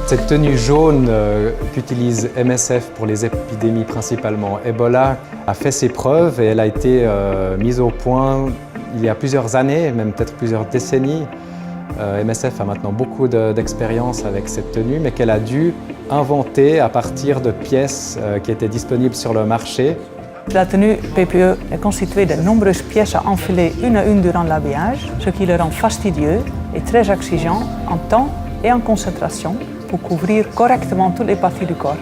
Cette tenue jaune qu'utilise MSF pour les épidémies principalement Ebola a fait ses preuves et elle a été mise au point il y a plusieurs années, même peut-être plusieurs décennies. MSF a maintenant beaucoup d'expérience avec cette tenue, mais qu'elle a dû inventer à partir de pièces qui étaient disponibles sur le marché. La tenue PPE est constituée de nombreuses pièces à enfiler une à une durant l'habillage, ce qui le rend fastidieux et très exigeant en temps et en concentration pour couvrir correctement toutes les parties du corps.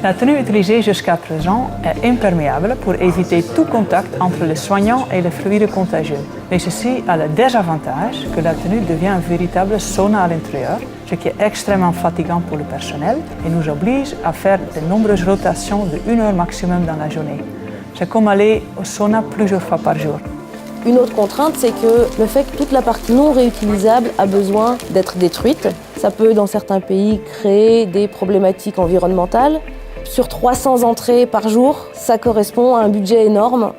La tenue utilisée jusqu'à présent est imperméable pour éviter tout contact entre le soignant et le fluide contagieux. Mais ceci a le désavantage que la tenue devient un véritable sauna à l'intérieur, ce qui est extrêmement fatigant pour le personnel et nous oblige à faire de nombreuses rotations de 1 heure maximum dans la journée. C'est comme aller au sauna plusieurs fois par jour. Une autre contrainte, c'est que le fait que toute la partie non réutilisable a besoin d'être détruite. Ça peut, dans certains pays, créer des problématiques environnementales. Sur 300 entrées par jour, ça correspond à un budget énorme.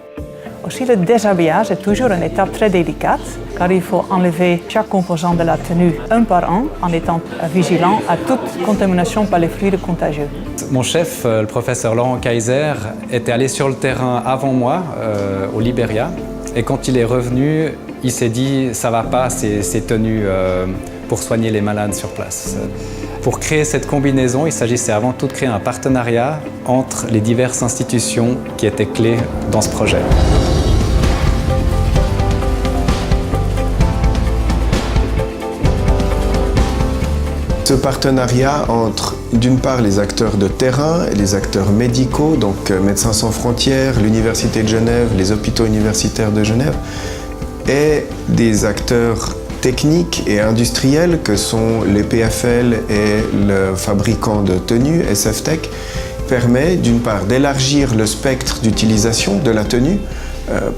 Aussi, le déshabillage est toujours une étape très délicate, car il faut enlever chaque composant de la tenue un par un, en étant vigilant à toute contamination par les fluides contagieux. Mon chef, le professeur Laurent Kaiser, était allé sur le terrain avant moi, au Libéria. Et quand il est revenu, il s'est dit « ça va pas, ces tenues pour soigner les malades sur place ». Pour créer cette combinaison, il s'agissait avant tout de créer un partenariat entre les diverses institutions qui étaient clés dans ce projet. Ce partenariat entre, d'une part, les acteurs de terrain, les acteurs médicaux, donc Médecins sans frontières, l'Université de Genève, les hôpitaux universitaires de Genève, et des acteurs techniques et industriels que sont les PFL et le fabricant de tenues, SF-Tech, permet d'une part d'élargir le spectre d'utilisation de la tenue,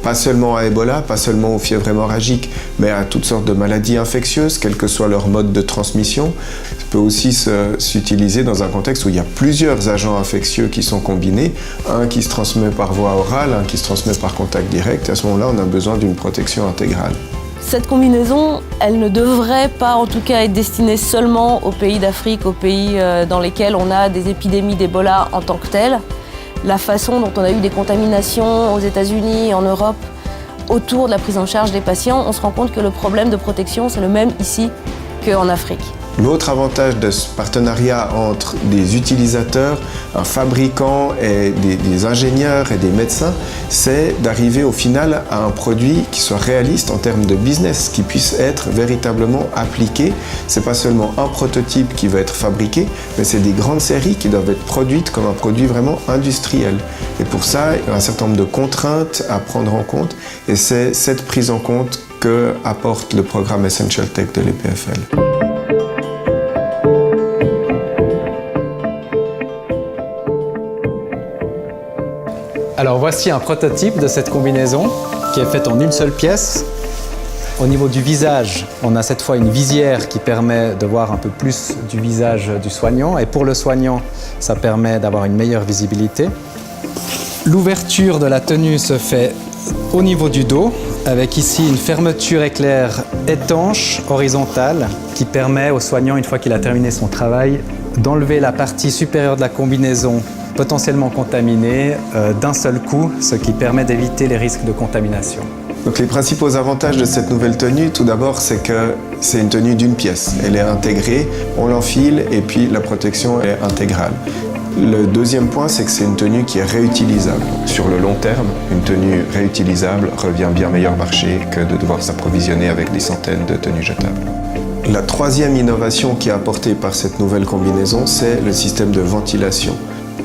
pas seulement à Ebola, pas seulement aux fièvres hémorragiques, mais à toutes sortes de maladies infectieuses, quel que soit leur mode de transmission. Ça peut aussi s'utiliser dans un contexte où il y a plusieurs agents infectieux qui sont combinés, un qui se transmet par voie orale, un qui se transmet par contact direct, et à ce moment-là, on a besoin d'une protection intégrale. Cette combinaison, elle ne devrait pas en tout cas être destinée seulement aux pays d'Afrique, aux pays dans lesquels on a des épidémies d'Ebola en tant que telles. La façon dont on a eu des contaminations aux États-Unis, en Europe, autour de la prise en charge des patients, on se rend compte que le problème de protection, c'est le même ici qu'en Afrique. L'autre avantage de ce partenariat entre des utilisateurs, un fabricant et des ingénieurs et des médecins, c'est d'arriver au final à un produit qui soit réaliste en termes de business, qui puisse être véritablement appliqué. C'est pas seulement un prototype qui va être fabriqué, mais c'est des grandes séries qui doivent être produites comme un produit vraiment industriel. Et pour ça, il y a un certain nombre de contraintes à prendre en compte, et c'est cette prise en compte que apporte le programme Essential Tech de l'EPFL. Alors voici un prototype de cette combinaison qui est faite en une seule pièce. Au niveau du visage, on a cette fois une visière qui permet de voir un peu plus du visage du soignant. Et pour le soignant, ça permet d'avoir une meilleure visibilité. L'ouverture de la tenue se fait au niveau du dos, avec ici une fermeture éclair étanche, horizontale, qui permet au soignant, une fois qu'il a terminé son travail, d'enlever la partie supérieure de la combinaison potentiellement contaminée d'un seul coup, ce qui permet d'éviter les risques de contamination. Donc les principaux avantages de cette nouvelle tenue, tout d'abord, c'est que c'est une tenue d'une pièce. Elle est intégrée, on l'enfile et puis la protection est intégrale. Le deuxième point, c'est que c'est une tenue qui est réutilisable. Sur le long terme, une tenue réutilisable revient bien meilleur marché que de devoir s'approvisionner avec des centaines de tenues jetables. La troisième innovation qui est apportée par cette nouvelle combinaison, c'est le système de ventilation.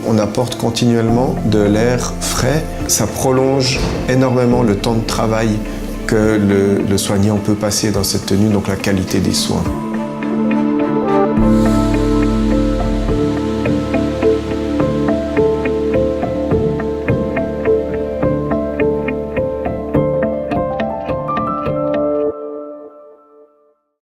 On apporte continuellement de l'air frais. Ça prolonge énormément le temps de travail que le soignant peut passer dans cette tenue, donc la qualité des soins.